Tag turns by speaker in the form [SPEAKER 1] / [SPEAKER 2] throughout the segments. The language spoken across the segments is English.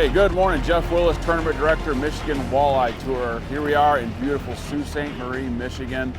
[SPEAKER 1] Hey, good morning. Jeff Willis, Tournament Director, Michigan Walleye Tour. Here we are in beautiful Sault Ste. Marie, Michigan,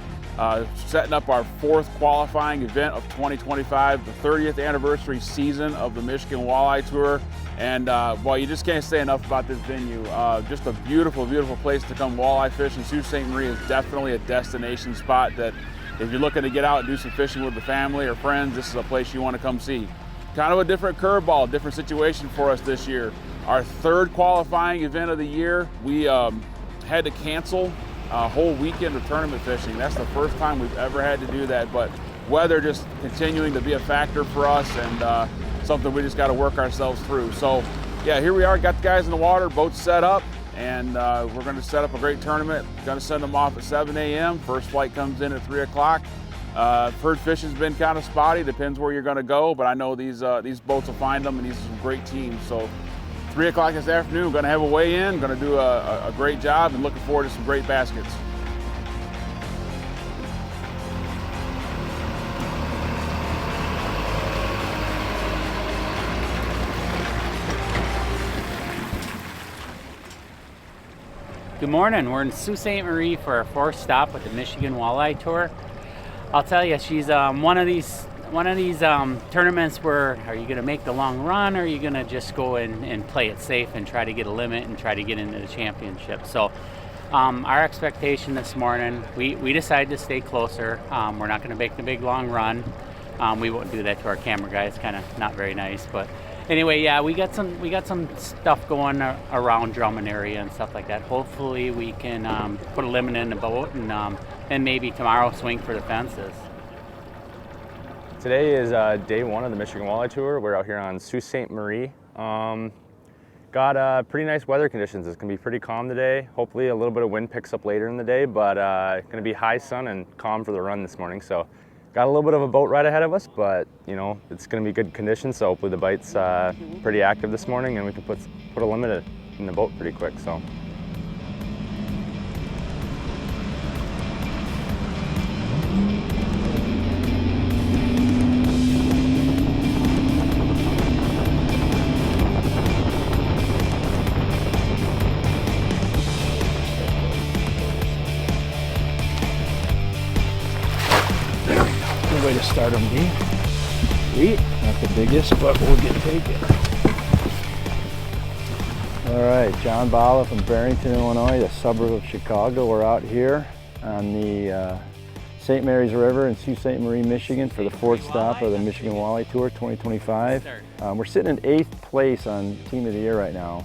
[SPEAKER 1] setting up our 4th qualifying event of 2025, the 30th anniversary season of the Michigan Walleye Tour. And well, you just can't say enough about this venue. Just a beautiful, beautiful place to come walleye fishing. Sault Ste. Marie is definitely a destination spot that if you're looking to get out and do some fishing with the family or friends, this is a place you want to come see. Kind of a different curveball, different situation for us this year. Our 3rd qualifying event of the year, we had to cancel a whole weekend of tournament fishing. That's the first time we've ever had to do that, but weather just continuing to be a factor for us and something we just got to work ourselves through. So yeah, here we are, got the guys in the water, boats set up, and we're going to set up a great tournament. Going to send them off at 7 a.m. First flight comes in at 3 o'clock. Heard fishing's been kind of spotty, depends where you're going to go, but I know these boats will find them, and these are some great teams. So 3 o'clock this afternoon, going to have a weigh-in, going to do a great job, and looking forward to some great baskets.
[SPEAKER 2] Good morning. We're in Sault Ste. Marie for our 4th stop with the Michigan Walleye Tour. I'll tell you, she's one of these tournaments where are you going to make the long run, or are you going to just go and play it safe and try to get a limit and try to get into the championship? So our expectation this morning, we decided to stay closer. We're not going to make the big long run. We won't do that to our camera guy. It's kind of not very nice, but anyway, yeah, we got some stuff going around Drummond area and stuff like that. Hopefully we can put a limit in the boat and maybe tomorrow swing for the fences.
[SPEAKER 3] Today is day 1 of the Michigan Walleye Tour. We're out here on Sault Ste. Marie. Got pretty nice weather conditions. It's going to be pretty calm today. Hopefully a little bit of wind picks up later in the day, but it's going to be high sun and calm for the run this morning. So got a little bit of a boat ride ahead of us, but you know, it's going to be good conditions. So hopefully the bite's pretty active this morning, and we can put a limit in the boat pretty quick. So.
[SPEAKER 4] Way to start them deep. Sweet. Not the biggest, but we'll take it. All right, John Bala from Barrington, Illinois, the suburb of Chicago. We're out here on the St. Mary's River in Sault Ste. Marie, Michigan for the 4th stop of the Michigan Walleye Tour 2025. We're sitting in 8th place on Team of the Year right now,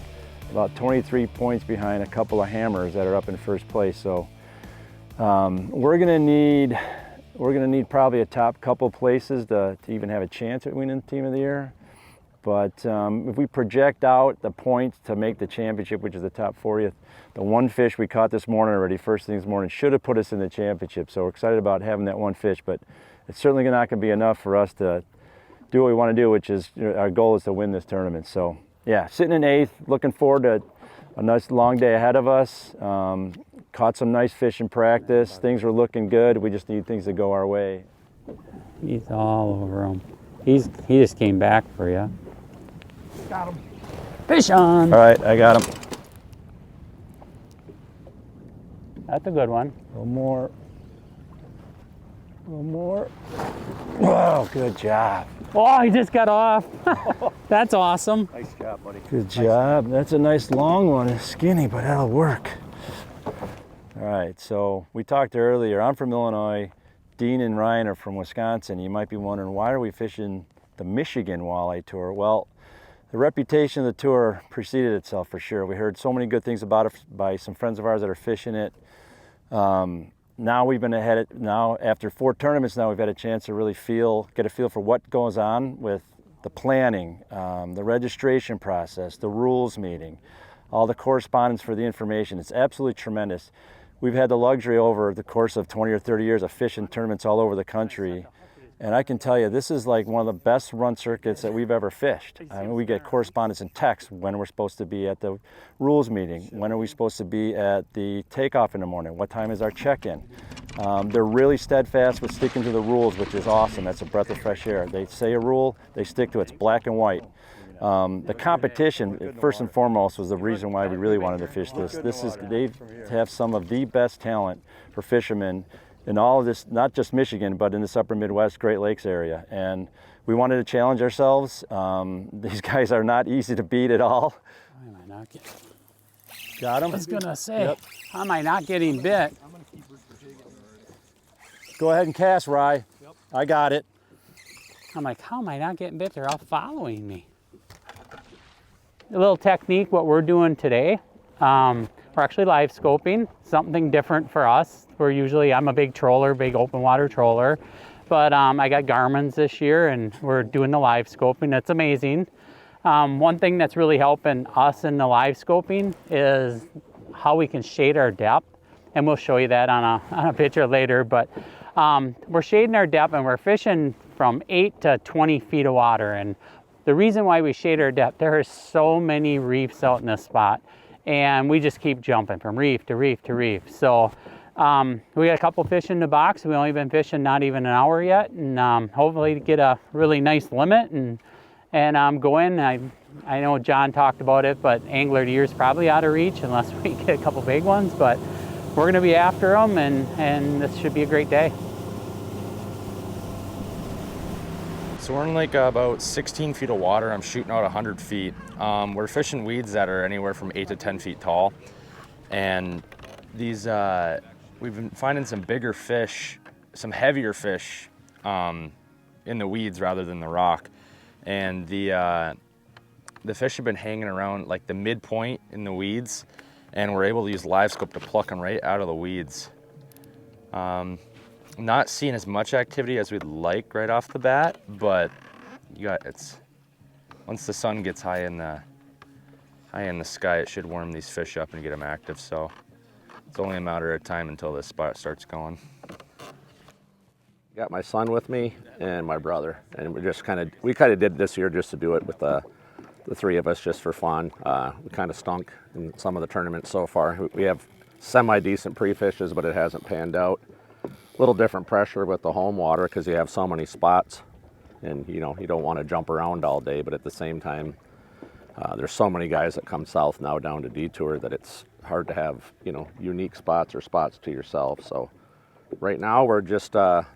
[SPEAKER 4] about 23 points behind a couple of hammers that are up in 1st place. So we're gonna need probably a top couple places to even have a chance at winning Team of the Year. But if we project out the points to make the championship, which is the top 40th, the one fish we caught this morning already, first thing this morning, should have put us in the championship. So we're excited about having that one fish, but it's certainly not going to be enough for us to do what we want to do, which is, our goal is to win this tournament. So yeah, sitting in 8th, looking forward to a nice long day ahead of us. Caught some nice fish in practice. Things were looking good. We just need things to go our way.
[SPEAKER 2] He's all over him. He just came back for you.
[SPEAKER 4] Got him.
[SPEAKER 2] Fish on.
[SPEAKER 4] All right, I got him.
[SPEAKER 2] That's a good one.
[SPEAKER 4] A little more. A little more. Whoa, good job.
[SPEAKER 2] Oh, he just got off. That's awesome.
[SPEAKER 4] Nice job, buddy. Good job. That's a nice long one. It's skinny, but that'll work. All right, so we talked earlier. I'm from Illinois. Dean and Ryan are from Wisconsin. You might be wondering, why are we fishing the Michigan Walleye Tour? Well, the reputation of the tour preceded itself for sure. We heard so many good things about it by some friends of ours that are fishing it. Now we've been ahead. Now after 4 tournaments, now we've had a chance to really get a feel for what goes on with the planning, the registration process, the rules meeting, all the correspondence for the information. It's absolutely tremendous. We've had the luxury over the course of 20 or 30 years of fishing tournaments all over the country. And I can tell you, this is like one of the best run circuits that we've ever fished. I mean, we get correspondence and text when we're supposed to be at the rules meeting. When are we supposed to be at the takeoff in the morning? What time is our check-in? They're really steadfast with sticking to the rules, which is awesome. That's a breath of fresh air. They say a rule, they stick to it. It's black and white. The competition, first and foremost, was the reason why we really wanted to fish this. They have some of the best talent for fishermen in all of this, not just Michigan, but in this upper Midwest, Great Lakes area. And we wanted to challenge ourselves. These guys are not easy to beat at all.
[SPEAKER 2] Why am I not getting?
[SPEAKER 4] Got him?
[SPEAKER 2] I was gonna say, how am I not getting bit?
[SPEAKER 4] Go ahead and cast, Rye.
[SPEAKER 5] Yep.
[SPEAKER 4] I got it.
[SPEAKER 2] I'm like, how am I not getting bit? They're all following me. A little technique, what we're doing today, we're actually live scoping, something different for us. I'm a big troller, big open water troller, but I got Garmin's this year and we're doing the live scoping. It's amazing. One thing that's really helping us in the live scoping is how we can shade our depth, and we'll show you that on a picture later, but we're shading our depth and we're fishing from 8 to 20 feet of water. And the reason why we shade our depth, there are so many reefs out in this spot, and we just keep jumping from reef to reef to reef. So we got a couple fish in the box. We've only been fishing not even an hour yet, and hopefully get a really nice limit and go in. I know John talked about it, but angler to year's probably out of reach unless we get a couple big ones, but we're gonna be after them, and this should be a great day.
[SPEAKER 3] So we're in like about 16 feet of water. I'm shooting out 100 feet. We're fishing weeds that are anywhere from 8 to 10 feet tall. And these, we've been finding some bigger fish, some heavier fish in the weeds rather than the rock. And the fish have been hanging around like the midpoint in the weeds, and we're able to use live scope to pluck them right out of the weeds. Not seeing as much activity as we'd like right off the bat, but once the sun gets high in the sky, it should warm these fish up and get them active. So it's only a matter of time until this spot starts going.
[SPEAKER 5] Got my son with me and my brother, and we kind of did this year just to do it with the three of us, just for fun. We kind of stunk in some of the tournaments so far. We have semi-decent pre-fishes, but it hasn't panned out. A little different pressure with the home water because you have so many spots, and you don't want to jump around all day, but at the same time, there's so many guys that come south now down to Detour that it's hard to have unique spots or spots to yourself. So right now we're just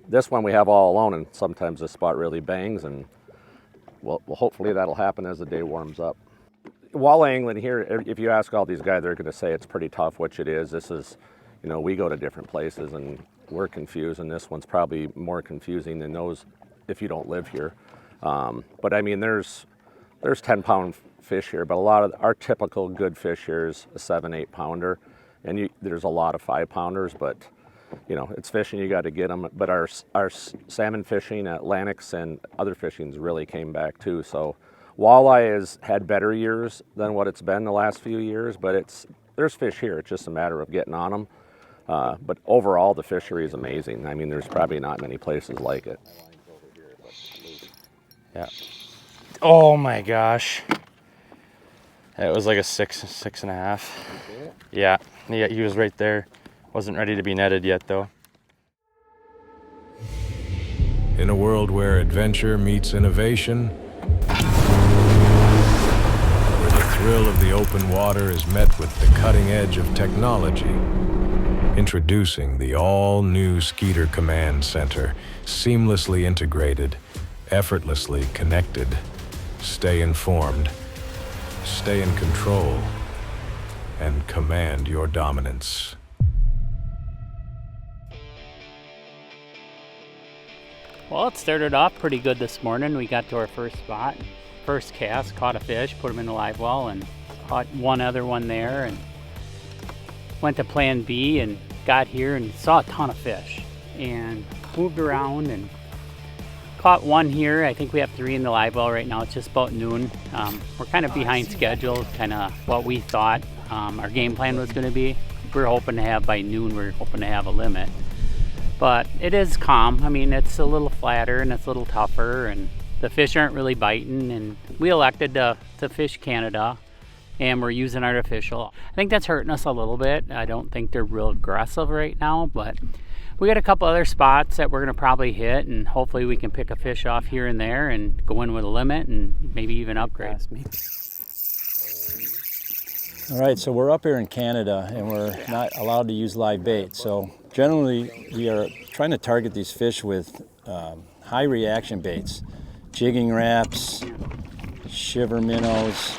[SPEAKER 5] this one we have all alone, and sometimes this spot really bangs, and well, hopefully that'll happen as the day warms up. Walleye angling here, if you ask all these guys, they're going to say it's pretty tough, which it is. This is, we go to different places and we're confused, and this one's probably more confusing than those if you don't live here. But I mean, there's 10-pound fish here, but a lot of our typical good fish here is a 7-8 pounder, and there's a lot of 5-pounders, but it's fishing, you got to get them. But our salmon fishing, Atlantics, and other fishings really came back too. So walleye has had better years than what it's been the last few years, but there's fish here. It's just a matter of getting on them. But overall, the fishery is amazing. I mean, there's probably not many places like it.
[SPEAKER 3] Yeah. Oh my gosh. It was like a 6.5. Yeah, he was right there. Wasn't ready to be netted yet though.
[SPEAKER 6] In a world where adventure meets innovation, where the thrill of the open water is met with the cutting edge of technology, introducing the all-new Skeeter Command Center, seamlessly integrated, effortlessly connected. Stay informed, stay in control, and command your dominance.
[SPEAKER 2] Well, it started off pretty good this morning. We got to our first spot, first cast, caught a fish, put him in the live well, and caught one other one there, and went to plan B and got here and saw a ton of fish and moved around and caught one here. I think we have 3 in the live well right now. It's just about noon. We're kind of behind schedule, kind of what we thought our game plan was going to be. We're hoping to have by noon, we're hoping to have a limit. But it is calm. I mean, it's a little flatter and it's a little tougher, and the fish aren't really biting, and we elected to fish Canada, and we're using artificial. I think that's hurting us a little bit. I don't think they're real aggressive right now, but we got a couple other spots that we're gonna probably hit, and hopefully we can pick a fish off here and there and go in with a limit and maybe even upgrade.
[SPEAKER 4] All right, so we're up here in Canada and we're not allowed to use live bait. So generally we are trying to target these fish with high reaction baits, jigging wraps, shiver minnows,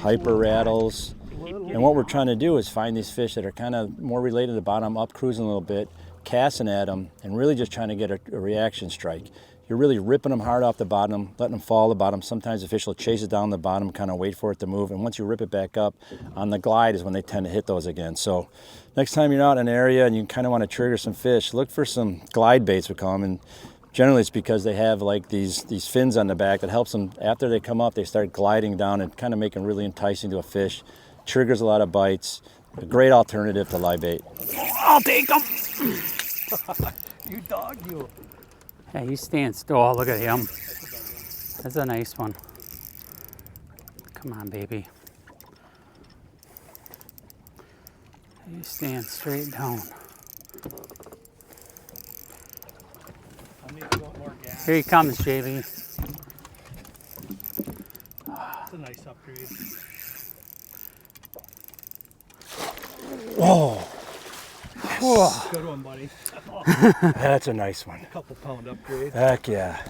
[SPEAKER 4] hyper rattles. And what we're trying to do is find these fish that are kind of more related to the bottom, up cruising a little bit, casting at them, and really just trying to get a reaction strike. You're really ripping them hard off the bottom, letting them fall to the bottom. Sometimes the fish will chase it down the bottom, kind of wait for it to move. And once you rip it back up, on the glide is when they tend to hit those again. So next time you're out in an area and you kind of want to trigger some fish, look for some glide baits, we call them. And generally it's because they have like these fins on the back that helps them, after they come up, they start gliding down and kind of make them really enticing to a fish. Triggers a lot of bites. A great alternative to live bait.
[SPEAKER 2] I'll take them.
[SPEAKER 4] You dog, you.
[SPEAKER 2] Yeah, he's staying still. Oh, look at him. That's a nice one. Come on, baby. He's staying straight down. Here he comes, JV.
[SPEAKER 7] That's a nice upgrade.
[SPEAKER 4] Whoa.
[SPEAKER 7] Yes. Good one, buddy.
[SPEAKER 4] That's a nice one.
[SPEAKER 7] Couple pound upgrade.
[SPEAKER 4] Heck yeah.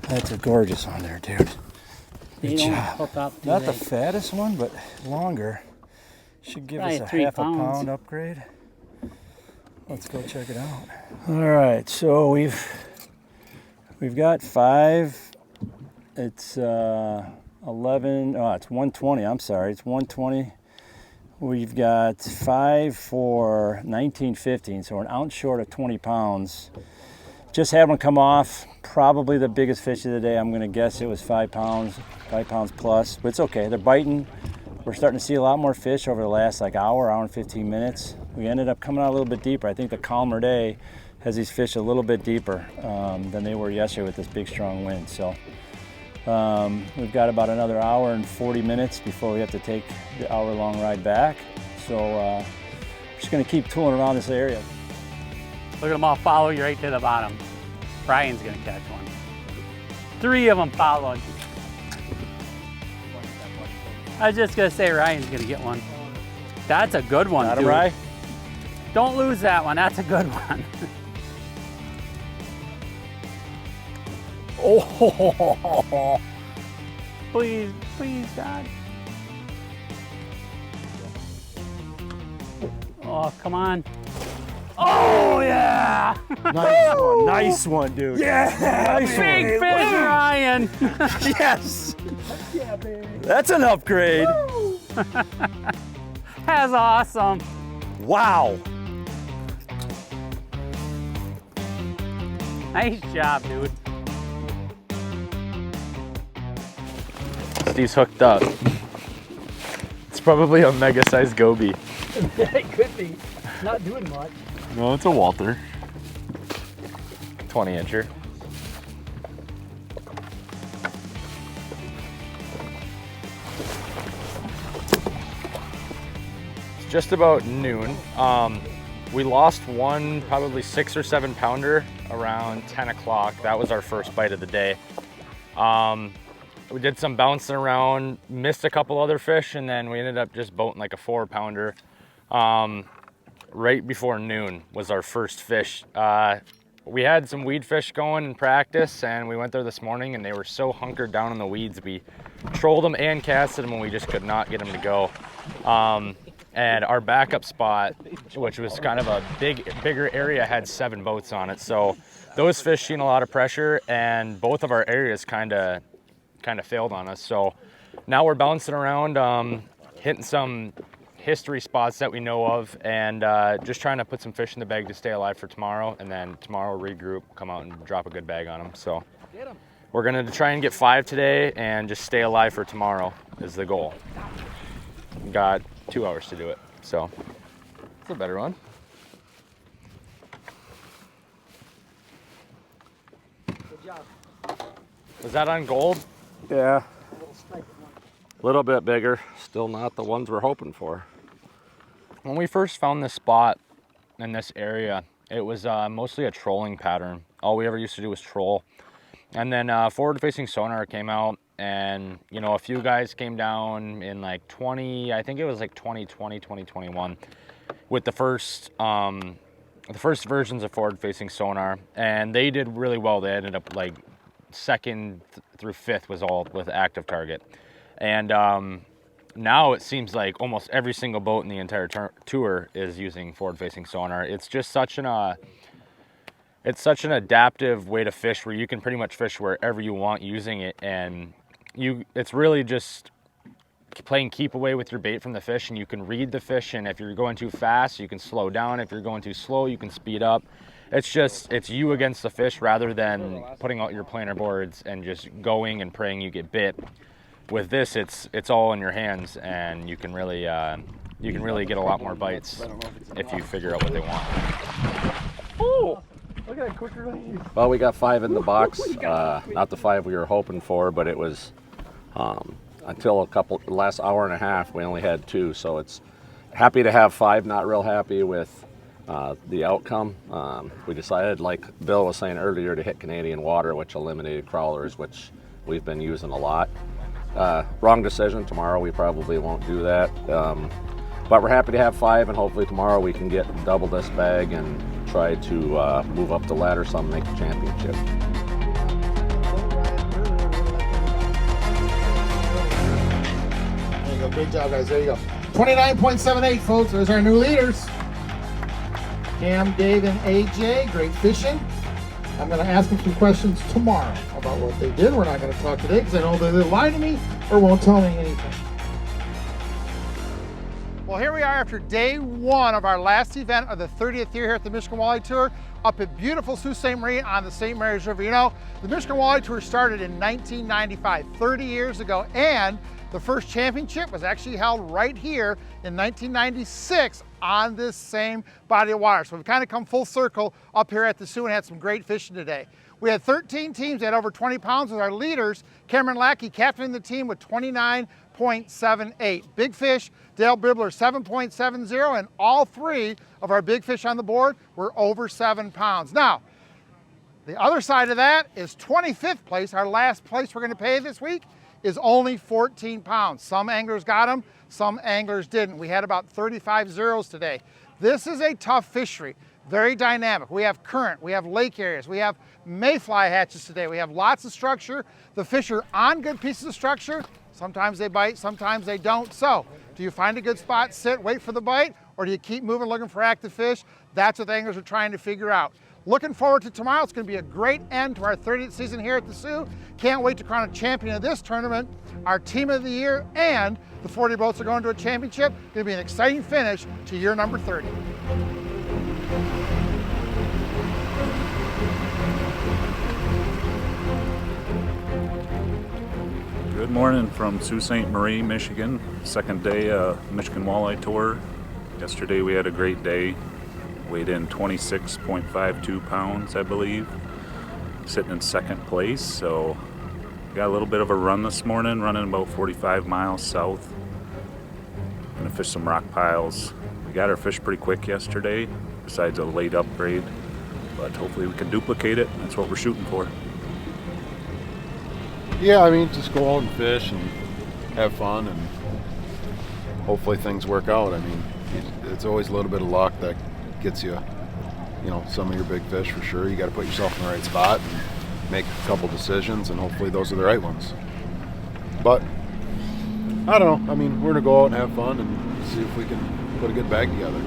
[SPEAKER 4] That's a gorgeous one there, dude. Good job. Not the fattest one, but longer. Should give us a half a pound upgrade. Let's go check it out. All right, so we've got 5. It's 11. Oh, it's 120. I'm sorry, it's 120. We've got 5 for 19.15, so we're an ounce short of 20 pounds. Just had one come off, probably the biggest fish of the day. I'm gonna guess it was 5 pounds plus, but it's okay, they're biting. We're starting to see a lot more fish over the last like hour and 15 minutes. We ended up coming out a little bit deeper. I think the calmer day has these fish a little bit deeper than they were yesterday with this big strong wind. So we've got about another hour and 40 minutes before we have to take the hour-long ride back. So we're just gonna keep tooling around this area.
[SPEAKER 2] Look at them all follow you right to the bottom. Ryan's gonna catch one. 3 of them following. I was just gonna say Ryan's gonna get one. That's a good one,
[SPEAKER 4] Got him, Ryan?
[SPEAKER 2] Don't lose that one, that's a good one. Oh, please, please, God. Oh, come on. Oh, yeah.
[SPEAKER 4] Nice one, dude.
[SPEAKER 2] Yeah.
[SPEAKER 4] Nice
[SPEAKER 2] Big
[SPEAKER 4] one.
[SPEAKER 2] fish, Ryan.
[SPEAKER 4] Yes.
[SPEAKER 7] Yeah, baby.
[SPEAKER 4] That's an upgrade.
[SPEAKER 2] That's awesome.
[SPEAKER 4] Wow.
[SPEAKER 2] Nice job, dude.
[SPEAKER 3] Steve's hooked up. It's probably a mega-sized goby.
[SPEAKER 7] It could be. Not doing much.
[SPEAKER 3] No, it's a Walter. 20-incher. It's just about noon. We lost one probably 6 or 7 pounder around 10 o'clock. That was our first bite of the day. We did some bouncing around, missed a couple other fish, and then we ended up just boating like a 4 pounder. Right before noon was our first fish. We had some weed fish going in practice, and we went there this morning and they were so hunkered down in the weeds. We trolled them and casted them and we just could not get them to go. And our backup spot, which was kind of a bigger area, had 7 boats on it. So those fish seen a lot of pressure, and both of our areas kind of failed on us. So now we're bouncing around, hitting some history spots that we know of, and just trying to put some fish in the bag to stay alive for tomorrow. And then tomorrow regroup, come out and drop a good bag on them. So we're gonna try and get 5 today and just stay alive for tomorrow is the goal. Got 2 hours to do it, so it's a better one.
[SPEAKER 7] Good job.
[SPEAKER 3] Was that on gold?
[SPEAKER 4] Yeah.
[SPEAKER 5] A little bit bigger, still not the ones we're hoping for.
[SPEAKER 3] When we first found this spot, in this area, it was mostly a trolling pattern. All we ever used to do was troll. And then forward-facing sonar came out, and you know, a few guys came down in like I think it was like 2020, 2021, with the first versions of forward-facing sonar, and they did really well. They ended up like second through fifth was all with active target, and now it seems like almost every single boat in the entire tour is using forward-facing sonar. It's just such an adaptive way to fish, where you can pretty much fish wherever you want using it, and it's really just playing keep away with your bait from the fish, and you can read the fish, and if you're going too fast, you can slow down. If you're going too slow, you can speed up. It's you against the fish, rather than putting out your planer boards and just going and praying you get bit. With this, it's all in your hands, and you can really get a lot more bites if you figure out what they want.
[SPEAKER 7] Oh, look at that quicker release.
[SPEAKER 5] Well, we got 5 in the box. Not the 5 we were hoping for, but it was until the last hour and a half, we only had 2. So it's happy to have 5. Not real happy with the outcome. We decided, like Bill was saying earlier, to hit Canadian water, which eliminated crawlers, which we've been using a lot. Wrong decision. Tomorrow we probably won't do that. But we're happy to have 5, and hopefully tomorrow we can get double this bag and try to move up the ladder some, make the championship.
[SPEAKER 8] There you go. Great job, guys. There you go. 29.78, folks. There's our new leaders. Cam, Dave, and AJ. Great fishing. I'm going to ask them some questions tomorrow about what they did. We're not going to talk today because I know they either lie to me or won't tell me anything. Well, here we are after day 1 of our last event of the 30th year here at the Michigan Walleye Tour up at beautiful Sault Ste. Marie on the St. Mary's River. You know, the Michigan Walleye Tour started in 1995, 30 years ago, and the first championship was actually held right here in 1996 on this same body of water. So we've kind of come full circle up here at the Soo and had some great fishing today. We had 13 teams that had over 20 pounds with our leaders. Cameron Lackey captaining the team with 29.78. Big fish, Dale Bibbler 7.70, and all 3 of our big fish on the board were over 7 pounds. Now, the other side of that is 25th place. Our last place we're going to pay this week is only 14 pounds. Some anglers got them, some anglers didn't. We had about 35 zeros today. This is a tough fishery, very dynamic. We have current, we have lake areas, we have mayfly hatches today. We have lots of structure. The fish are on good pieces of structure. Sometimes they bite, sometimes they don't. So, do you find a good spot, sit, wait for the bite, or do you keep moving looking for active fish? That's what the anglers are trying to figure out. Looking forward to tomorrow. It's going to be a great end to our 30th season here at the Soo. Can't wait to crown a champion of this tournament, our team of the year, and the 40 boats are going to a championship. It's going to be an exciting finish to year number 30.
[SPEAKER 9] Good morning from Sault Ste. Marie, Michigan. Second day Michigan Walleye Tour. Yesterday we had a great day. Weighed in 26.52 pounds, I believe. Sitting in second place, so got a little bit of a run this morning, running about 45 miles south. Gonna fish some rock piles. We got our fish pretty quick yesterday, besides a late upgrade, but hopefully we can duplicate it. That's what we're shooting for.
[SPEAKER 10] Yeah, I mean, just go out and fish and have fun, and hopefully things work out. I mean, it's always a little bit of luck that gets you, some of your big fish for sure. You got to put yourself in the right spot and make a couple decisions, and hopefully those are the right ones. But I don't know. I mean, we're gonna go out and have fun and see if we can put a good bag together.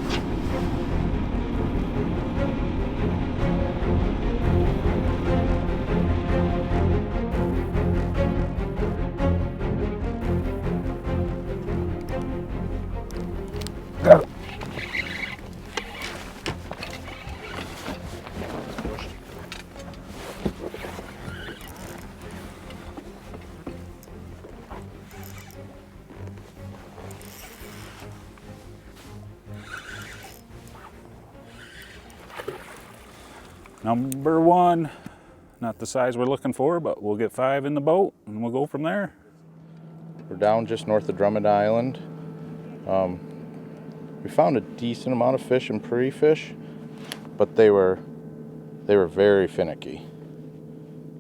[SPEAKER 9] Number 1, not the size we're looking for, but we'll get 5 in the boat and we'll go from there.
[SPEAKER 11] We're down just north of Drummond Island. We found a decent amount of fish and prairie fish, but they were very finicky.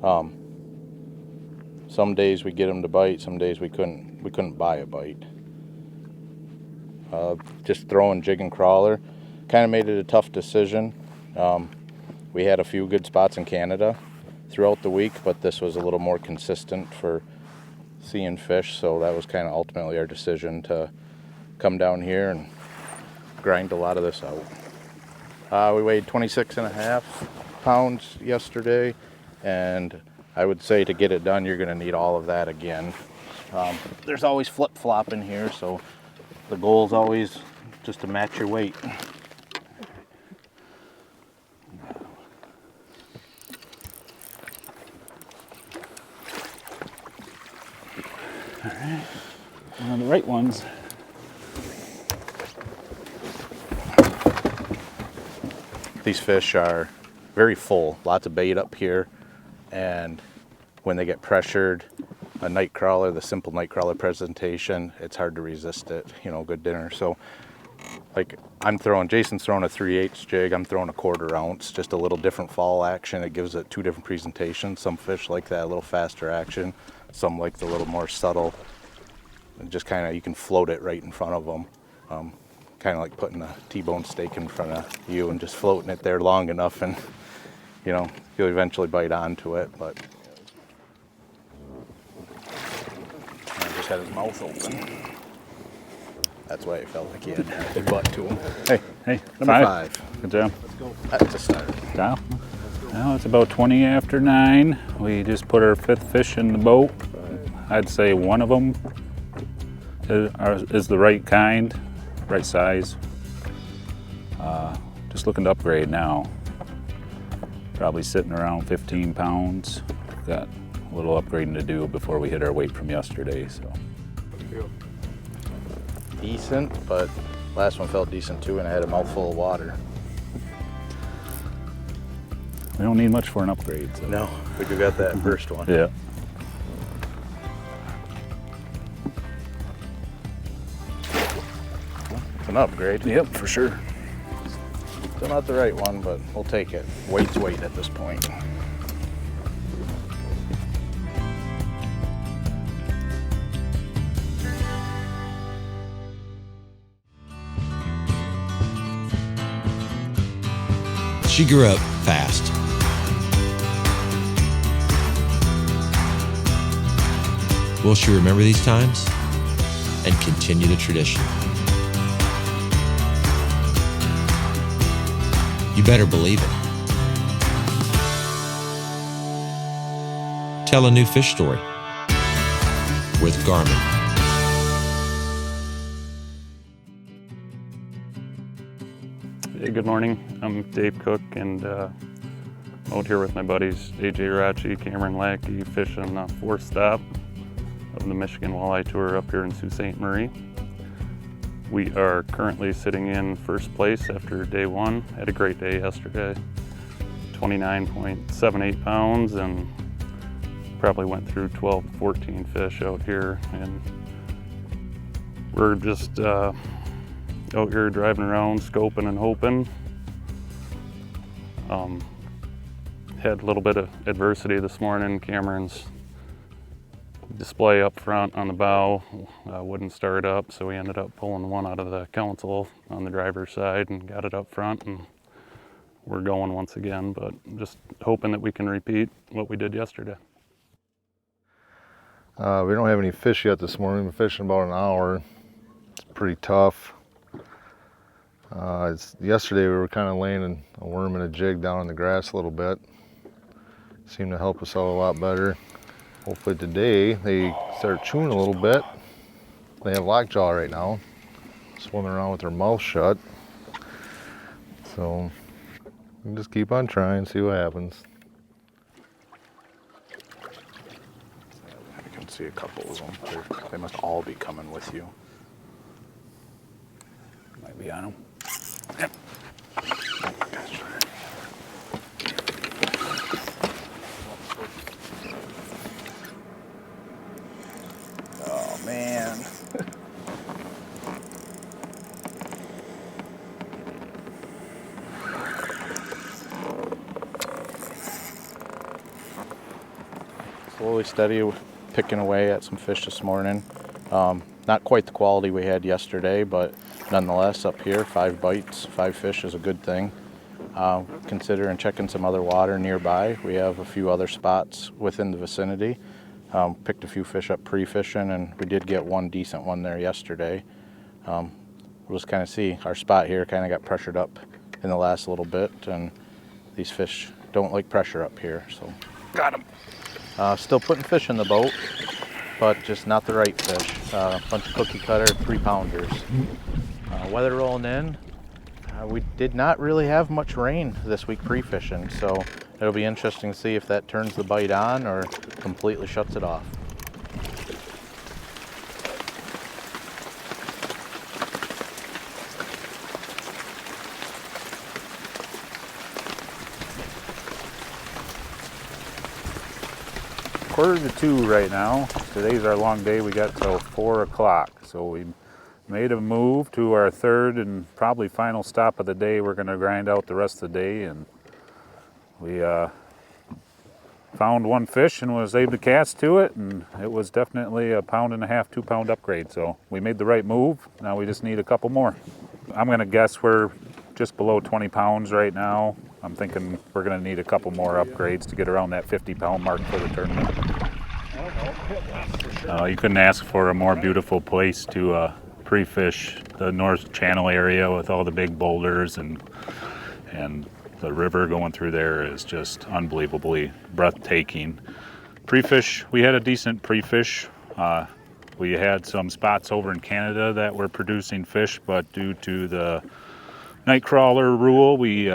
[SPEAKER 11] Some days we get them to bite, some days we couldn't buy a bite. Just throwing jig and crawler kind of made it a tough decision. We had a few good spots in Canada throughout the week, but this was a little more consistent for seeing fish, so that was kind of ultimately our decision to come down here and grind a lot of this out. We weighed 26.5 pounds yesterday, and I would say to get it done, you're going to need all of that again. There's always flip-flop in here, so the goal is always just to match your weight.
[SPEAKER 9] All right, one of the right ones.
[SPEAKER 11] These fish are very full, lots of bait up here, and when they get pressured, a night crawler, the simple night crawler presentation, it's hard to resist it, you know, good dinner. So like Jason's throwing a 3/8 jig, I'm throwing a 1/4 ounce, just a little different fall action. It gives it two different presentations. Some fish like that, a little faster action. Some like the little more subtle, just kind of, you can float it right in front of them. Kind of like putting a T-bone steak in front of you and just floating it there long enough, and you know, you'll eventually bite onto it. But I just had his mouth open. That's why it felt like he had his butt to him.
[SPEAKER 9] Hey,
[SPEAKER 11] number 5.
[SPEAKER 9] Good job.
[SPEAKER 11] Let's go. That's a start.
[SPEAKER 9] Down. Now it's about 20 after 9. We just put our 5th fish in the boat. I'd say one of them is the right kind, right size. Just looking to upgrade now. Probably sitting around 15 pounds. Got a little upgrading to do before we hit our weight from yesterday. So.
[SPEAKER 11] Decent, but last one felt decent too, and I had a mouthful of water.
[SPEAKER 9] We don't need much for an upgrade. So.
[SPEAKER 11] No, we got that first one.
[SPEAKER 9] Yeah.
[SPEAKER 11] It's an upgrade.
[SPEAKER 9] Yep, for sure.
[SPEAKER 11] Still not the right one, but we'll take it. Weight's weight at this point.
[SPEAKER 12] She grew up fast. Will she remember these times and continue the tradition? You better believe it. Tell a new fish story with Garmin.
[SPEAKER 9] Hey, good morning. I'm Dave Cook, and out here with my buddies AJ Rachi, Cameron Lackey, fishing the 4th stop of the Michigan Walleye Tour up here in Sault Ste. Marie. We are currently sitting in 1st place after day 1. Had a great day yesterday. 29.78 pounds, and probably went through 12 to 14 fish out here. And we're just out here driving around, scoping and hoping. Had a little bit of adversity this morning. Cameron's display up front on the bow wouldn't start up, so we ended up pulling one out of the console on the driver's side and got it up front, and we're going once again, but just hoping that we can repeat what we did yesterday.
[SPEAKER 10] We don't have any fish yet this morning. We've been fishing about an hour. It's pretty tough. Yesterday we were kind of laying a worm and a jig down in the grass a little bit. Seemed to help us out a lot better. Hopefully today they start chewing a little bit. They have lockjaw right now, swimming around with their mouth shut. So we'll just keep on trying, see what happens.
[SPEAKER 11] I can see a couple of them. They must all be coming with you.
[SPEAKER 9] Might be on them.
[SPEAKER 11] Yep. Oh man. slowly steady picking away at some fish this morning. Not quite the quality we had yesterday, but nonetheless up here, 5 bites, 5 fish is a good thing. Considering checking some other water nearby. We have a few other spots within the vicinity. Picked a few fish up pre-fishing, and we did get one decent one there yesterday. We'll just kind of see. Our spot here kind of got pressured up in the last little bit, and these fish don't like pressure up here, so got them. Still putting fish in the boat, but just not the right fish. Bunch of cookie cutter 3-pounders. Weather rolling in. We did not really have much rain this week pre-fishing, so it'll be interesting to see if that turns the bite on or completely shuts it off.
[SPEAKER 9] Quarter to 2 right now. Today's our long day. We got till 4 o'clock, so we made a move to our third and probably final stop of the day. We're going to grind out the rest of the day, and we found one fish and was able to cast to it, and it was definitely a 1.5 to 2 pound upgrade. So we made the right move. Now we just need a couple more. I'm going to guess we're just below 20 pounds right now. I'm thinking we're going to need a couple more upgrades to get around that 50-pound mark for the tournament. You couldn't ask for a more beautiful place to pre-fish. The North Channel area with all the big boulders and the river going through there is just unbelievably breathtaking. Pre-fish, we had a decent pre-fish. We had some spots over in Canada that were producing fish, but due to the night crawler rule, we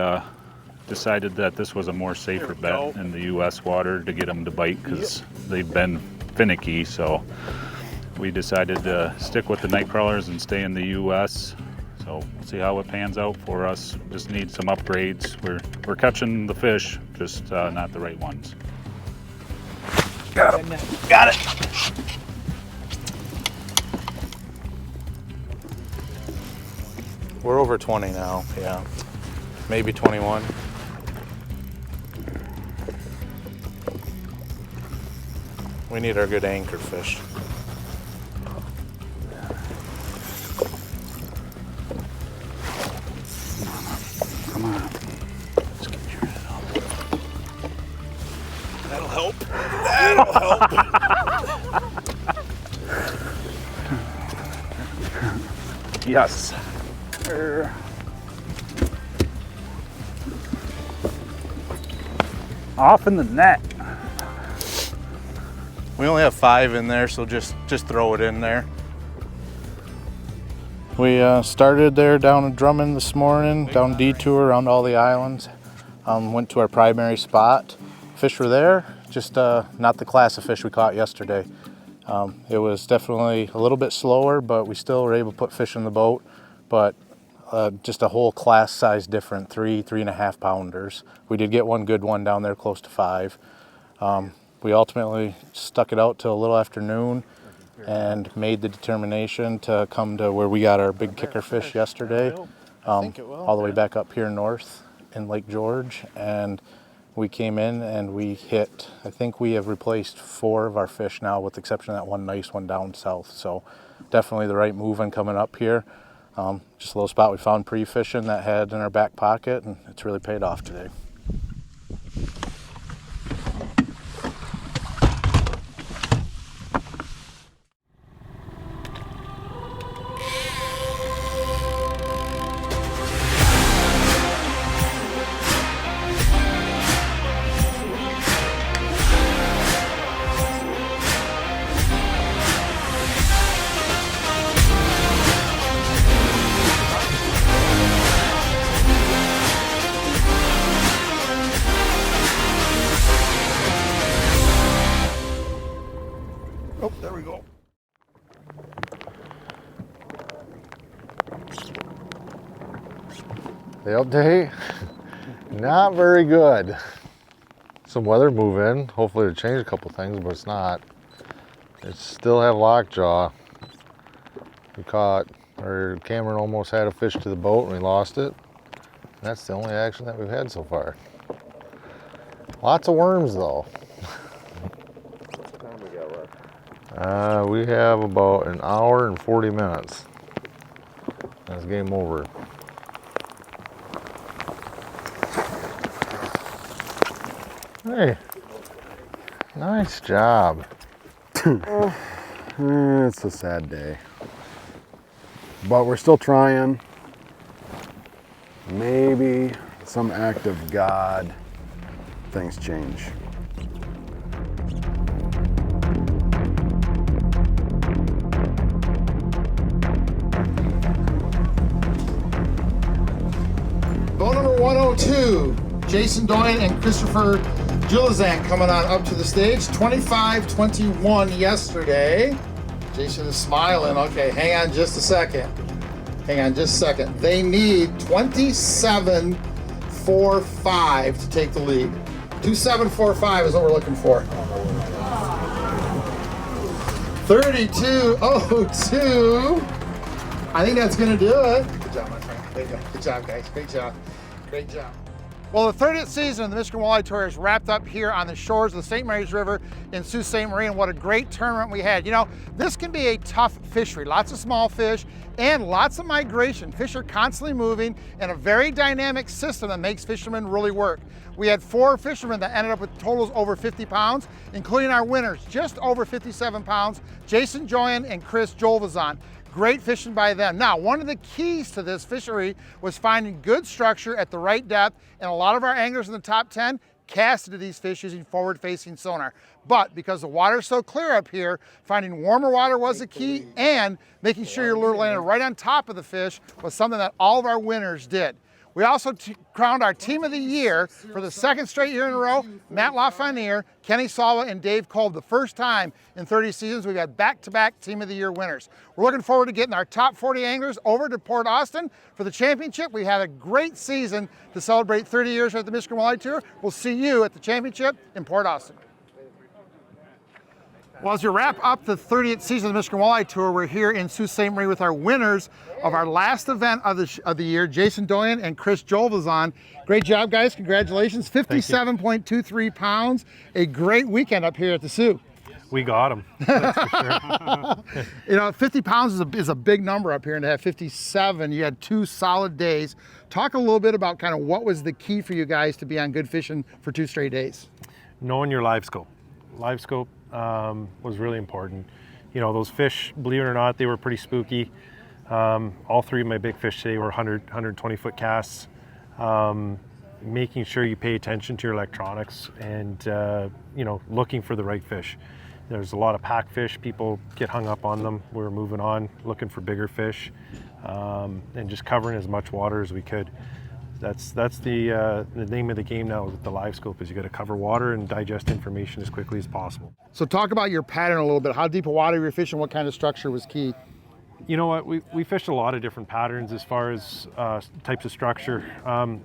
[SPEAKER 9] decided that this was a more safer bet in the U.S. water to get them to bite because they've been finicky. So we decided to stick with the night crawlers and stay in the U.S. So we'll see how it pans out for us. Just need some upgrades. We're catching the fish, just not the right ones.
[SPEAKER 11] Got him. Got it. We're over 20 now, yeah. Maybe 21. We need our good anchor fish.
[SPEAKER 9] Come on. Let's get your head up.
[SPEAKER 11] That'll help. That'll help.
[SPEAKER 9] Yes. Off in the net.
[SPEAKER 11] We only have 5 in there, so just throw it in there. We started there down in Drummond this morning, down detour around all the islands. Went to our primary spot. Fish were there, just not the class of fish we caught yesterday. It was definitely a little bit slower, but we still were able to put fish in the boat. But just a whole class size different, 3.5 pounders. We did get one good one down there close to 5. We ultimately stuck it out till a little after noon and made the determination to come to where we got our big kicker fish yesterday, all the way back up here north in Lake George. And we came in and we hit, I think we have replaced 4 of our fish now, with the exception of that one nice one down south. So definitely the right move on coming up here. Just a little spot we found pre-fishing that had in our back pocket, and it's really paid off today. Oh, there we go.
[SPEAKER 10] The update, not very good. Some weather move in, hopefully it'll change a couple things, but it's not. It still have lockjaw. We caught, or Cameron almost had a fish to the boat and we lost it. That's the only action that we've had so far. Lots of worms though.
[SPEAKER 13] We have about an hour and 40 minutes. That's game over. Hey, nice job.
[SPEAKER 10] It's a sad day, but we're still trying. Maybe some act of God, things change.
[SPEAKER 8] Boat number 102, Jason Doyen and Christopher Julizan coming on up to the stage. 25-21 yesterday. Jason is smiling. Okay, hang on just a second. Hang on just a second. They need 27-4-5 to take the lead. 27-4-5 is what we're looking for. 32-02. I think that's going to do it. Good job, my friend. There you go. Good job, guys. Great job. Great job. Well, the 30th season of the Michigan Walleye Tour is wrapped up here on the shores of the St. Mary's River in Sault Ste. Marie, and what a great tournament we had. You know, this can be a tough fishery. Lots of small fish and lots of migration. Fish are constantly moving in a very dynamic system that makes fishermen really work. We had 4 fishermen that ended up with totals over 50 pounds, including our winners, just over 57 pounds, Jason Joyen and Chris Jolvazan. Great fishing by them. Now, one of the keys to this fishery was finding good structure at the right depth, and a lot of our anglers in the top 10 casted to these fish using forward-facing sonar. But because the water's so clear up here, finding warmer water was the key, and making sure your lure landed right on top of the fish was something that all of our winners did. We also crowned our Team of the Year for the 2nd straight year in a row, Matt LaFreniere, Kenny Salva, and Dave Kolb. The first time in 30 seasons we've had back-to-back Team of the Year winners. We're looking forward to getting our top 40 anglers over to Port Austin for the championship. We had a great season to celebrate 30 years at the Michigan Walleye Tour. We'll see you at the championship in Port Austin. Well, as we wrap up the 30th season of the Michigan Walleye Tour, we're here in Sault Ste. Marie with our winners of our last event of the year, Jason Doyen and Chris Jolvazan. Great job, guys. Congratulations. 57.23 pounds. A great weekend up here at the Soo.
[SPEAKER 14] We got them. That's for sure.
[SPEAKER 8] You know, 50 pounds is a big number up here, and to have 57, you had 2 solid days. Talk a little bit about kind of what was the key for you guys to be on good fishing for 2 straight days.
[SPEAKER 14] Knowing your live scope. Live scope was really important. You know, those fish, believe it or not, they were pretty spooky. All 3 of my big fish today were 120 foot casts. Making sure you pay attention to your electronics and, you know, looking for the right fish. There's a lot of pack fish, people get hung up on them. We're moving on, looking for bigger fish, and just covering as much water as we could. That's the name of the game now with the live scope, is you got to cover water and digest information as quickly as possible.
[SPEAKER 8] So talk about your pattern a little bit. How deep a water you were fishing, what kind of structure was key?
[SPEAKER 14] You know what, we fished a lot of different patterns as far as types of structure.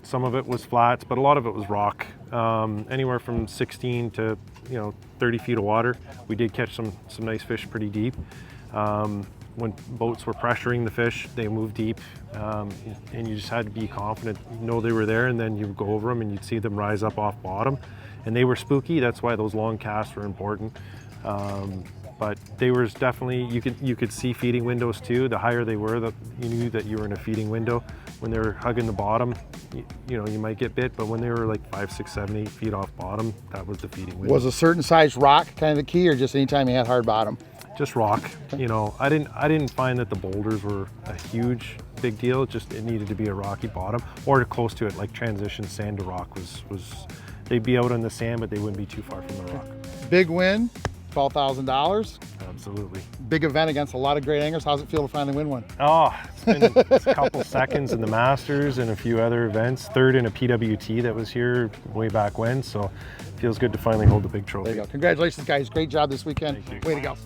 [SPEAKER 14] Some of it was flats, but a lot of it was rock. Anywhere from 16 to 30 feet of water. We did catch some nice fish pretty deep. When boats were pressuring the fish, they moved deep, and you just had to be confident, know they were there, and then you would go over them and you'd see them rise up off bottom. And they were spooky, that's why those long casts were important. But they were definitely, you could see feeding windows too. The higher they were, you knew that you were in a feeding window. When they were hugging the bottom, you might get bit, but when they were like 5, 6, 7, 8 feet off bottom, that was the feeding window.
[SPEAKER 8] Was a certain size rock kind of the key, or just anytime you had hard bottom?
[SPEAKER 14] Just rock. You know, I didn't find that the boulders were a huge big deal. Just it needed to be a rocky bottom or close to it, like transition sand to rock was they'd be out on the sand, but they wouldn't be too far from the rock.
[SPEAKER 8] Big win, $12,000.
[SPEAKER 14] Absolutely.
[SPEAKER 8] Big event against a lot of great anglers. How's it feel to finally win one?
[SPEAKER 14] Oh, it's been a couple seconds in the Masters and a few other events. 3rd in a PWT that was here way back when, so it feels good to finally hold the big trophy.
[SPEAKER 8] There you go. Congratulations, guys. Great job this weekend.
[SPEAKER 14] Thank you.
[SPEAKER 8] Way to go.